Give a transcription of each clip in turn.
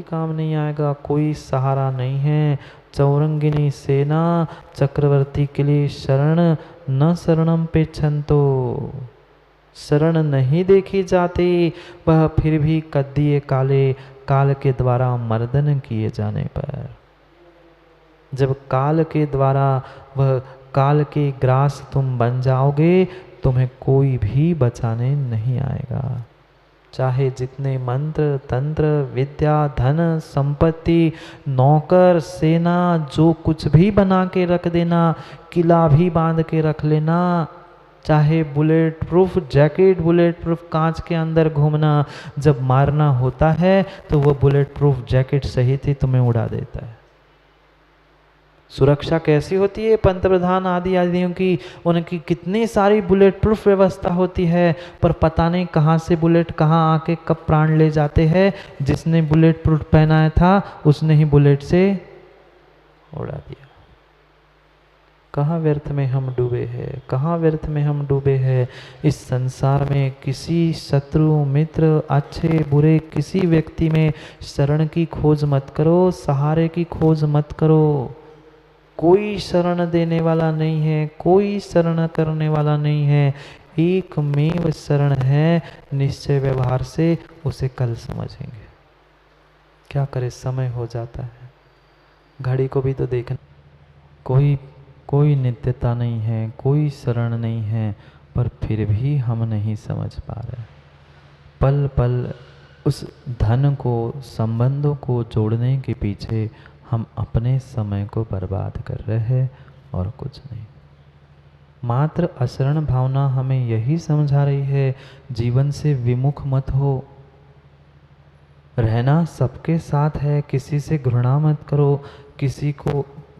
काम नहीं आएगा, कोई सहारा नहीं है। चौरंगिनी सेना चक्रवर्ती के लिए शरण न शरणम पे छंतो, शरण नहीं देखी जाती, वह फिर भी कद्दिए काले, काल के द्वारा मर्दन किए जाने पर, जब काल के द्वारा वह काल के ग्रास तुम बन जाओगे, तुम्हें कोई भी बचाने नहीं आएगा। चाहे जितने मंत्र तंत्र विद्या धन संपत्ति नौकर सेना जो कुछ भी बना के रख देना, किला भी बांध के रख लेना, चाहे bullet proof jacket bullet proof कांच के अंदर घूमना, जब मारना होता है तो वह बुलेट प्रूफ जैकेट सहित ही तुम्हें उड़ा देता है। सुरक्षा कैसी होती है पंतप्रधान आदि आदियों की, उनकी कितनी सारी बुलेट प्रूफ व्यवस्था होती है, पर पता नहीं कहाँ से बुलेट कहाँ आके कब प्राण ले जाते हैं। जिसने बुलेट प्रूफ पहनाया था उसने ही बुलेट से उड़ा दिया। कहाँ व्यर्थ में हम डूबे हैं, कहाँ व्यर्थ में हम डूबे हैं। इस संसार में किसी शत्रु मित्र अच्छे बुरे किसी व्यक्ति में शरण की खोज मत करो, सहारे की खोज मत करो। कोई शरण देने वाला नहीं है, कोई शरण करने वाला नहीं है। एकमेव शरण है, निश्चय व्यवहार से उसे कल समझेंगे। क्या करे, समय हो जाता है, घड़ी को भी तो देखना। कोई नित्यता नहीं है, कोई शरण नहीं है, पर फिर भी हम नहीं समझ पा रहे। पल पल उस धन को संबंधों को जोड़ने के पीछे हम अपने समय को बर्बाद कर रहे हैं और कुछ नहीं। मात्र अशरण भावना हमें यही समझा रही है, जीवन से विमुख मत हो। रहना सबके साथ है, किसी से घृणा मत करो,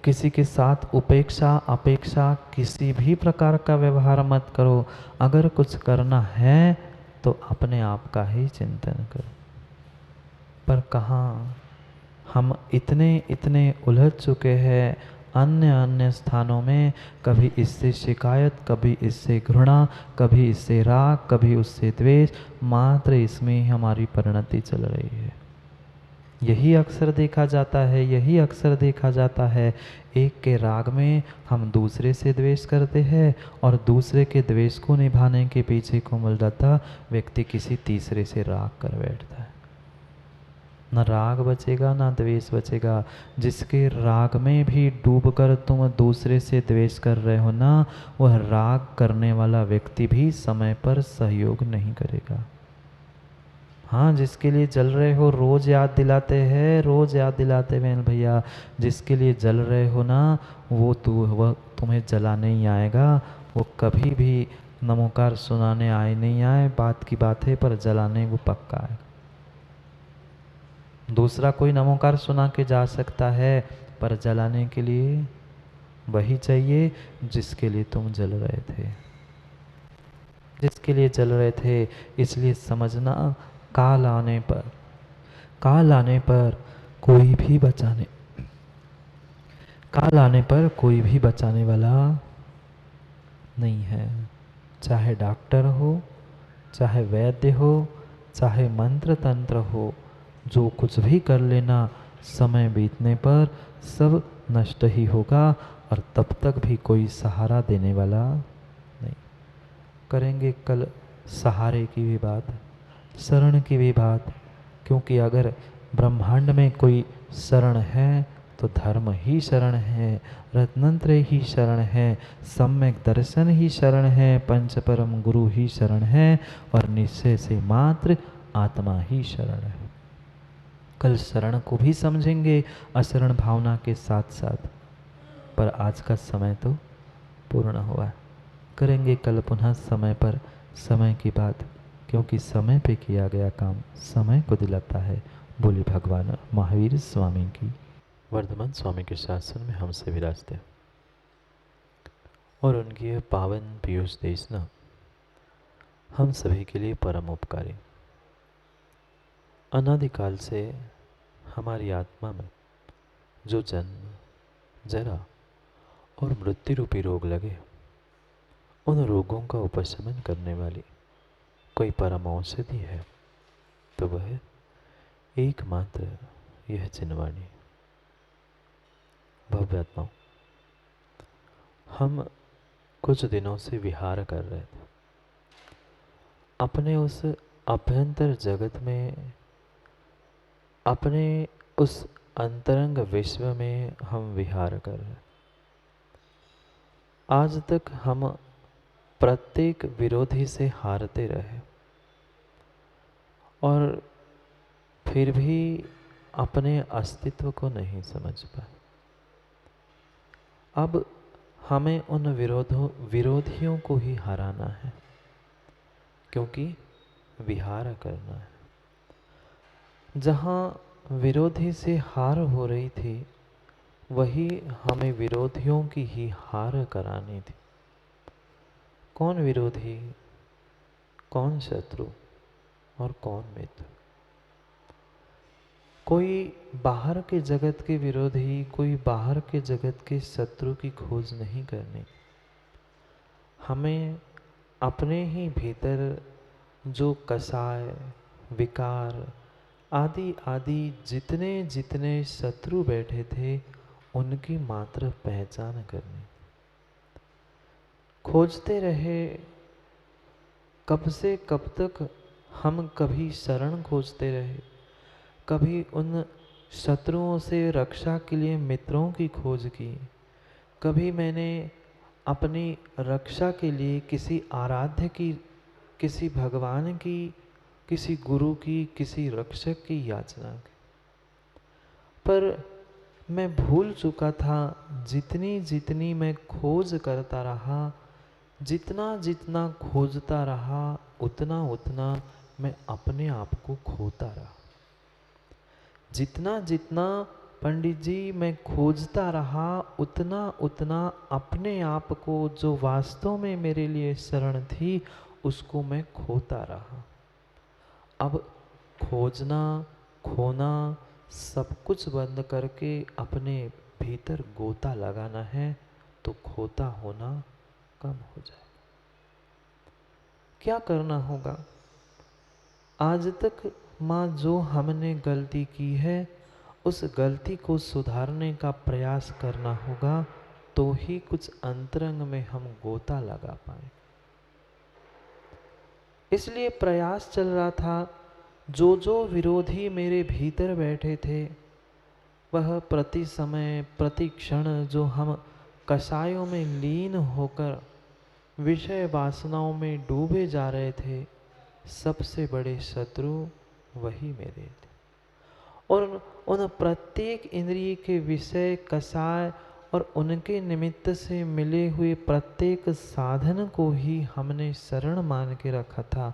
किसी के साथ उपेक्षा अपेक्षा किसी भी प्रकार का व्यवहार मत करो। अगर कुछ करना है तो अपने आप का ही चिंतन करो। पर कहाँ हम इतने उलझ चुके हैं अन्य स्थानों में, कभी इससे शिकायत, कभी इससे घृणा, कभी इससे राग, कभी उससे द्वेष, मात्र इसमें ही हमारी परिणति चल रही है। यही अक्सर देखा जाता है, यही अक्सर देखा जाता है। एक के राग में हम दूसरे से द्वेष करते हैं और दूसरे के द्वेष को निभाने के पीछे कोमल दत्ता व्यक्ति किसी तीसरे से राग कर बैठता है। न राग बचेगा ना द्वेष बचेगा। जिसके राग में भी डूबकर तुम दूसरे से द्वेष कर रहे हो ना, वह राग करने वाला व्यक्ति भी समय पर सहयोग नहीं करेगा। हाँ, जिसके लिए जल रहे हो रोज याद दिलाते हैं, रोज याद दिलाते हैं भैया, जिसके लिए जल रहे हो ना वह तुम्हें जलाने ही आएगा। वो कभी भी नमोकार सुनाने आए नहीं आए, बात की बात है, पर जलाने वो पक्का है। दूसरा कोई नमोकार सुना के जा सकता है, पर जलाने के लिए वही चाहिए जिसके लिए तुम जल रहे थे, जिसके लिए जल रहे थे। इसलिए समझना, काल आने पर कोई भी बचाने वाला नहीं है। चाहे डॉक्टर हो, चाहे वैद्य हो, चाहे मंत्र तंत्र हो, जो कुछ भी कर लेना, समय बीतने पर सब नष्ट ही होगा और तब तक भी कोई सहारा देने वाला नहीं। करेंगे कल सहारे की भी बात, शरण की भी बात, क्योंकि अगर ब्रह्मांड में कोई शरण है तो धर्म ही शरण है, रत्नंत्र ही शरण है, सम्यक दर्शन ही शरण है, पंच परम गुरु ही शरण है और निश्चय से मात्र आत्मा ही शरण है। कल शरण को भी समझेंगे अशरण भावना के साथ साथ, पर आज का समय तो पूर्ण हुआ। करेंगे कल पुनः समय पर समय की बात, क्योंकि समय पे किया गया काम समय को दिलाता है। बोले भगवान महावीर स्वामी की। वर्धमान स्वामी के शासन में हमसे विराजते और उनकी यह पावन पीयूष देशना हम सभी के लिए परम उपकारी। अनादिकाल से हमारी आत्मा में जो जन्म जरा और मृत्यु रूपी रोग लगे, उन रोगों का उपशमन करने वाली कोई परम औषधि है तो वह एकमात्र यह चिन्हवाणी। भव्य आत्माओं, हम कुछ दिनों से विहार कर रहे थे अपने उस अभ्यंतर जगत में, अपने उस अंतरंग विश्व में हम विहार कर रहे हैं। आज तक हम प्रत्येक विरोधी से हारते रहे और फिर भी अपने अस्तित्व को नहीं समझ पाए। अब हमें उन विरोधियों को ही हराना है, क्योंकि विहार करना है। जहाँ विरोधी से हार हो रही थी, वही हमें विरोधियों की ही हार करानी थी। कौन विरोधी, कौन शत्रु और कौन मित्र? कोई बाहर के जगत के विरोधी, कोई बाहर के जगत के शत्रु की खोज नहीं करनी। हमें अपने ही भीतर जो कसाय, विकार आदि आदि जितने जितने शत्रु बैठे थे, उनकी मात्र पहचान करनी। खोजते रहे कब से कब तक हम कभी शरण खोजते रहे, कभी उन शत्रुओं से रक्षा के लिए मित्रों की खोज की, कभी मैंने अपनी रक्षा के लिए किसी आराध्य की, किसी भगवान की, किसी गुरु की, किसी रक्षक की याचना की। पर मैं भूल चुका था, जितनी जितनी मैं खोज करता रहा, जितना जितना खोजता रहा, उतना उतना मैं अपने आप को खोता रहा। जितना जितना पंडित जी मैं खोजता रहा, उतना उतना अपने आप को, जो वास्तव में मेरे लिए शरण थी, उसको मैं खोता रहा। अब खोजना, खोना सब कुछ बंद करके अपने भीतर गोता लगाना है, तो खोता होना कम हो जाए। क्या करना होगा? आज तक माँ जो हमने गलती की है, उस गलती को सुधारने का प्रयास करना होगा, तो ही कुछ अंतरंग में हम गोता लगा पाए। इसलिए प्रयास चल रहा था। जो जो विरोधी मेरे भीतर बैठे थे, वह प्रति समय प्रति क्षण जो हम कषायों में लीन होकर विषय वासनाओं में डूबे जा रहे थे, सबसे बड़े शत्रु वही मेरे थे। और उन प्रत्येक इंद्रिय के विषय, कषाय और उनके निमित्त से मिले हुए प्रत्येक साधन को ही हमने शरण मान के रखा था,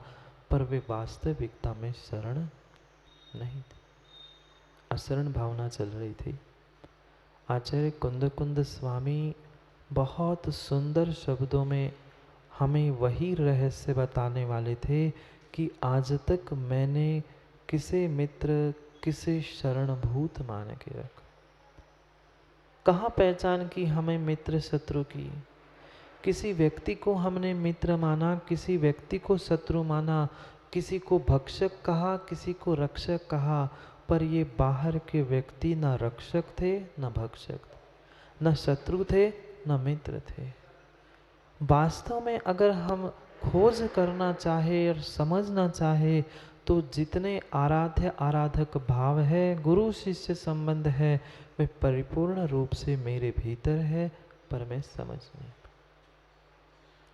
पर वे वास्तविकता में शरण नहीं थे। अशरण भावना चल रही थी। आचार्य कुंद कुंद स्वामी बहुत सुंदर शब्दों में हमें वही रहस्य बताने वाले थे कि आज तक मैंने किसे मित्र, किसे शरणभूत मान के रखा। कहाँ पहचान की हमें मित्र शत्रु की? किसी व्यक्ति को हमने मित्र माना, किसी व्यक्ति को शत्रु माना, किसी को भक्षक कहा, किसी को रक्षक कहा, पर ये बाहर के व्यक्ति न रक्षक थे न भक्षक थे, न शत्रु थे न मित्र थे। वास्तव में अगर हम खोज करना चाहे और समझना चाहे, तो जितने आराध्य आराधक भाव है, गुरु शिष्य संबंध है, वे परिपूर्ण रूप से मेरे भीतर है, पर मैं समझ नहीं।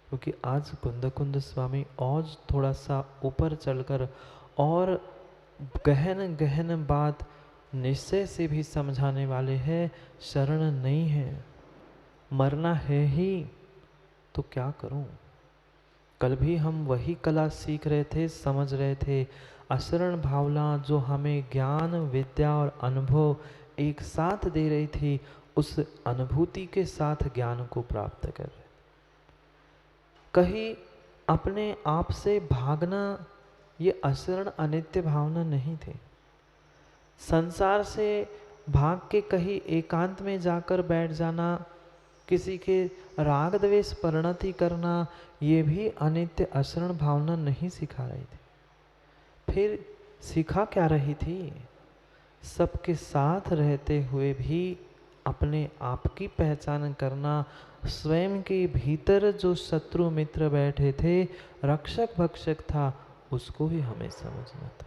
क्योंकि आज कुंद कुंद स्वामी और थोड़ा सा ऊपर चलकर और गहन गहन बात निश्चय से भी समझाने वाले हैं। शरण नहीं है, मरना है ही, तो क्या करूं? कल भी हम वही कला सीख रहे थे, समझ रहे थे। अशरण भावना जो हमें ज्ञान, विद्या और अनुभव एक साथ दे रही थी, उस अनुभूति के साथ ज्ञान को प्राप्त कर रहे। कहीं अपने आप से भागना, ये अशरण अनित्य भावना नहीं थी। संसार से भाग के कहीं एकांत में जाकर बैठ जाना, किसी के राग द्वेष परिणति करना, ये भी अनित्य अशरण भावना नहीं सिखा रही थी। फिर सिखा क्या रही थी? सबके साथ रहते हुए भी अपने आप की पहचान करना, स्वयं के भीतर जो शत्रु मित्र बैठे थे, रक्षक भक्षक था, उसको भी हमें समझना था।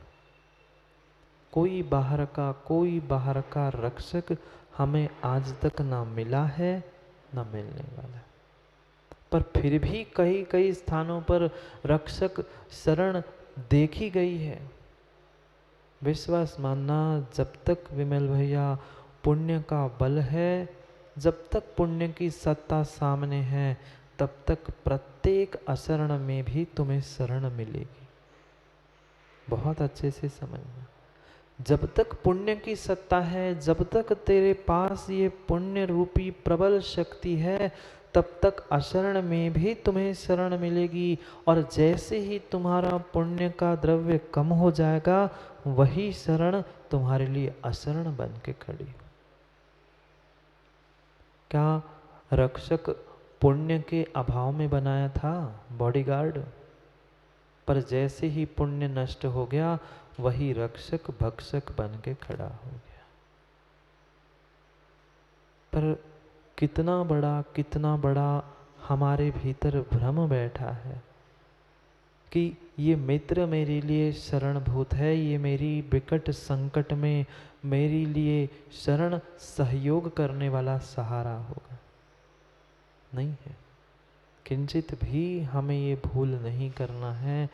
कोई बाहर का रक्षक हमें आज तक ना मिला है, ना मिलने वाला है। पर फिर भी कई कई स्थानों पर रक्षक शरण देखी गई है। विश्वास मानना, जब तक विमल भैया पुण्य का बल है, जब तक पुण्य की सत्ता सामने है, तब तक प्रत्येक अशरण में भी तुम्हें शरण मिलेगी। बहुत अच्छे से समझना। जब तक पुण्य की सत्ता है, जब तक तेरे पास ये पुण्य रूपी प्रबल शक्ति है, तब तक अशरण में भी तुम्हें शरण मिलेगी। और जैसे ही तुम्हारा पुण्य का द्रव्य कम हो जाएगा, वही शरण तुम्हारे लिए अशरण बन के खड़ी। क्या रक्षक पुण्य के अभाव में बनाया था बॉडीगार्ड? पर जैसे ही पुण्य नष्ट हो गया, वही रक्षक भक्षक बन के खड़ा हो गया। पर कितना बड़ा हमारे भीतर भ्रम बैठा है कि ये मित्र मेरे लिए शरणभूत है, ये मेरी विकट संकट में मेरे लिए शरण सहयोग करने वाला सहारा होगा। नहीं है। किंचित भी हमें ये भूल नहीं करना है।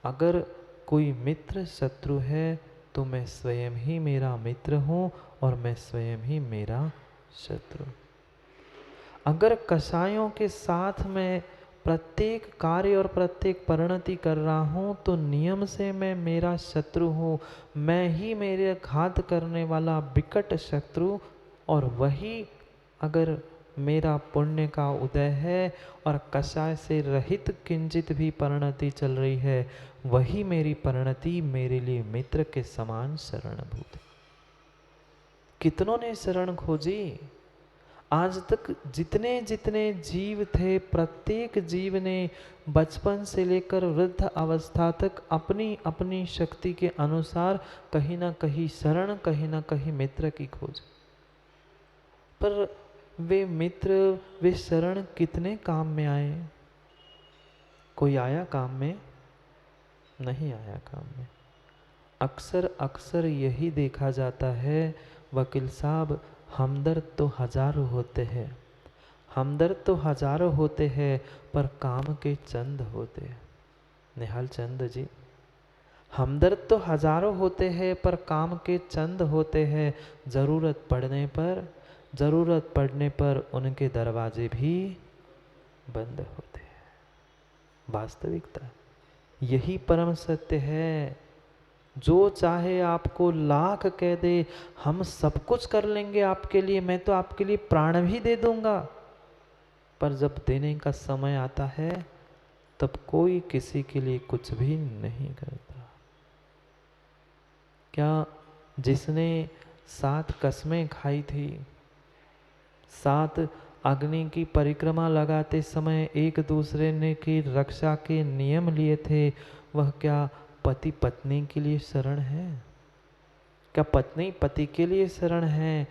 अगर कोई मित्र शत्रु है, तो मैं स्वयं ही मेरा मित्र हूँ और मैं स्वयं ही मेरा शत्रु। अगर कसायों के साथ मैं प्रत्येक कार्य और प्रत्येक परिणति कर रहा हूँ, तो नियम से मैं मेरा शत्रु हूँ। मैं ही मेरे घात करने वाला विकट शत्रु, और वही अगर मेरा पुण्य का उदय है और कषाय से रहित किंचित भी परिणति चल रही है, वही मेरी परिणति मेरे लिए मित्र के समान शरणभूत है। कितनों ने शरण खोजी? आज तक जितने जितने जीव थे, प्रत्येक जीव ने बचपन से लेकर वृद्ध अवस्था तक अपनी अपनी शक्ति के अनुसार कहीं ना कहीं शरण, कहीं ना कहीं मित्र की खोज। पर वे मित्र, वे शरण कितने काम में आए? कोई आया काम में? नहीं आया काम में। अक्सर अक्सर यही देखा जाता है वकील साहब, हमदर्द तो हजारों होते हैं, हमदर्द तो हजारों होते हैं, पर काम के चंद होते हैं। निहाल चंद जी, हमदर्द तो हजारों होते हैं, पर काम के चंद होते हैं। जरूरत पड़ने पर उनके दरवाजे भी बंद होते हैं। वास्तविकता यही परम सत्य है। जो चाहे आपको लाख कह दे, हम सब कुछ कर लेंगे आपके लिए, मैं तो आपके लिए प्राण भी दे दूंगा, पर जब देने का समय आता है, तब कोई किसी के लिए कुछ भी नहीं करता। क्या जिसने 7 कसमें खाई थी, 7 अग्नि की परिक्रमा लगाते समय एक दूसरे ने की रक्षा के नियम लिए थे, वह क्या पति पत्नी के लिए शरण है? क्या पत्नी पति के लिए शरण है?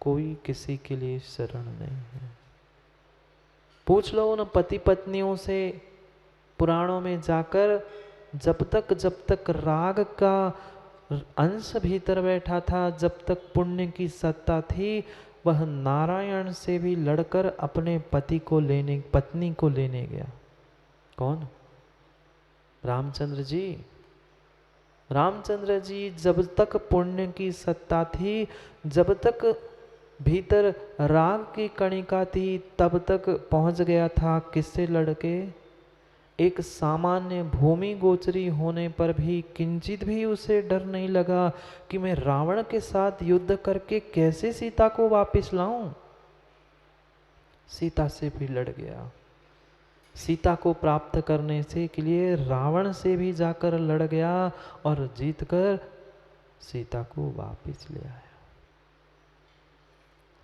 कोई किसी के लिए शरण नहीं है। पूछ लो उन पति पत्नियों से पुराणों में जाकर, जब तक राग का अंश भीतर बैठा था, जब तक पुण्य की सत्ता थी, वह नारायण से भी लड़कर अपने पत्नी को लेने गया। कौन? रामचंद्र जी। रामचंद्र जी जब तक पुण्य की सत्ता थी, जब तक भीतर राग की कणिका थी, तब तक पहुंच गया था। किससे लड़के? एक सामान्य भूमि गोचरी होने पर भी किंचित भी उसे डर नहीं लगा कि मैं रावण के साथ युद्ध करके कैसे सीता को वापस लाऊं। सीता से भी लड़ गया। सीता को प्राप्त करने से के लिए रावण से भी जाकर लड़ गया और जीतकर सीता को वापस ले आया।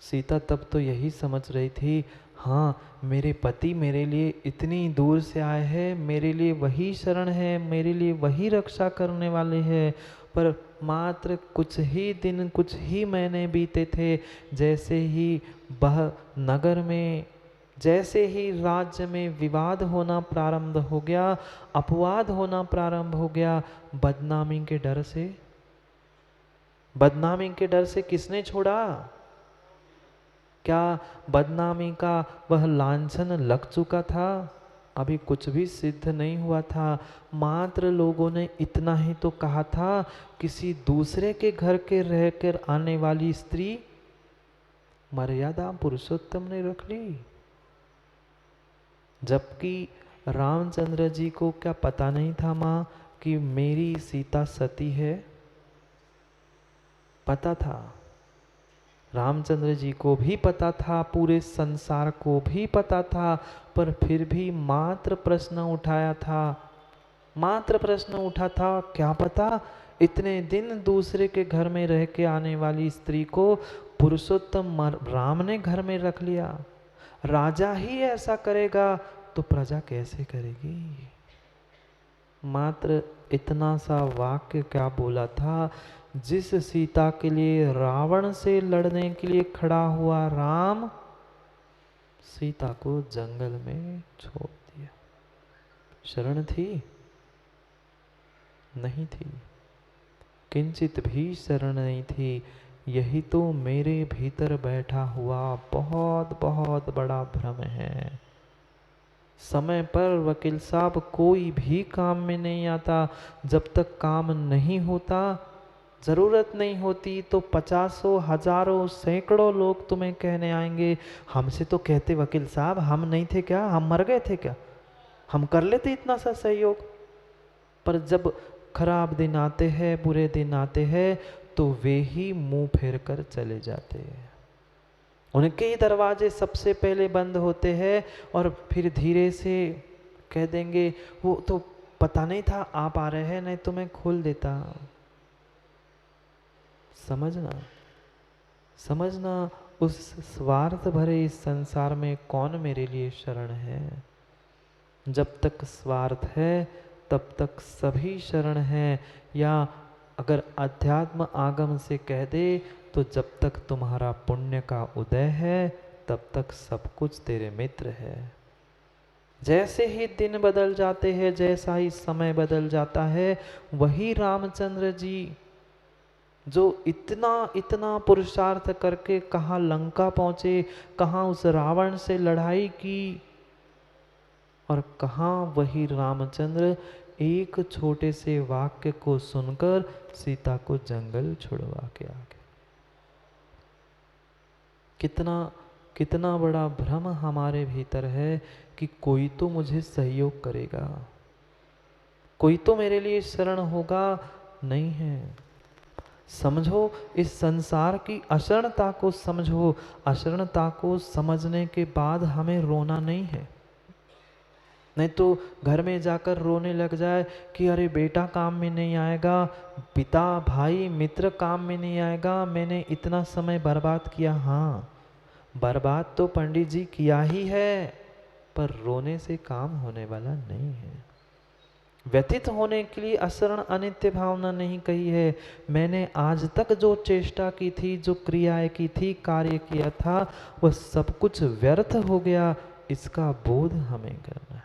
सीता तब तो यही समझ रही थी, हाँ मेरे पति मेरे लिए इतनी दूर से आए हैं, मेरे लिए वही शरण है, मेरे लिए वही रक्षा करने वाले हैं। पर मात्र कुछ ही दिन, कुछ ही महीने बीते थे, जैसे ही वह नगर में, जैसे ही राज्य में विवाद होना प्रारंभ हो गया, अपवाद होना प्रारंभ हो गया, बदनामी के डर से, बदनामी के डर से किसने छोड़ा? क्या बदनामी का वह लांछन लग चुका था? अभी कुछ भी सिद्ध नहीं हुआ था, मात्र लोगों ने इतना ही तो कहा था, किसी दूसरे के घर के रहकर आने वाली स्त्री मर्यादा पुरुषोत्तम ने रख ली। जबकि रामचंद्र जी को क्या पता नहीं था माँ कि मेरी सीता सती है? पता था, रामचंद्र जी को भी पता था, पूरे संसार को भी पता था, पर फिर भी मात्र प्रश्न उठाया था, मात्र प्रश्न उठा था। क्या पता इतने दिन दूसरे के घर में रह के आने वाली स्त्री को पुरुषोत्तम राम ने घर में रख लिया। राजा ही ऐसा करेगा तो प्रजा कैसे करेगी? मात्र इतना सा वाक्य क्या बोला था, जिस सीता के लिए रावण से लड़ने के लिए खड़ा हुआ राम, सीता को जंगल में छोड़ दिया। शरण थी? नहीं थी, किंचित भी शरण नहीं थी। यही तो मेरे भीतर बैठा हुआ बहुत बहुत बड़ा भ्रम है। समय पर वकील साहब कोई भी काम में नहीं आता। जब तक काम नहीं होता, ज़रूरत नहीं होती, तो पचासों हजारों सैकड़ों लोग तुम्हें कहने आएंगे, हमसे तो कहते वकील साहब, हम नहीं थे क्या, हम मर गए थे क्या, हम कर लेते इतना सा सहयोग। पर जब खराब दिन आते हैं, बुरे दिन आते हैं, तो वे ही मुंह फेर कर चले जाते हैं। उनके ही दरवाजे सबसे पहले बंद होते हैं और फिर धीरे से कह देंगे, वो तो पता नहीं था आप आ रहे हैं, नहीं तो मैं खोल देता। समझना, समझना, उस स्वार्थ भरे इस संसार में कौन मेरे लिए शरण है? जब तक स्वार्थ है तब तक सभी शरण है। या अगर अध्यात्म आगम से कह दे तो जब तक तुम्हारा पुण्य का उदय है तब तक सब कुछ तेरे मित्र है। जैसे ही दिन बदल जाते हैं, जैसा ही समय बदल जाता है, वही रामचंद्र जी जो इतना इतना पुरुषार्थ करके कहाँ लंका पहुंचे, कहाँ उस रावण से लड़ाई की, और कहाँ वही रामचंद्र एक छोटे से वाक्य को सुनकर सीता को जंगल छुड़वा के आ गए। कितना कितना बड़ा भ्रम हमारे भीतर है कि कोई तो मुझे सहयोग करेगा, कोई तो मेरे लिए शरण होगा। नहीं है। समझो, इस संसार की अशरणता को समझो। अशरणता को समझने के बाद हमें रोना नहीं है। नहीं तो घर में जाकर रोने लग जाए कि अरे बेटा काम में नहीं आएगा, पिता भाई मित्र काम में नहीं आएगा, मैंने इतना समय बर्बाद किया। हाँ, बर्बाद तो पंडित जी किया ही है, पर रोने से काम होने वाला नहीं है। व्यतीत होने के लिए अशरण अनित्य भावना नहीं कही है। मैंने आज तक जो चेष्टा की थी, जो क्रियाएं की थी, कार्य किया था, वह सब कुछ व्यर्थ हो गया, इसका बोध हमें करना है।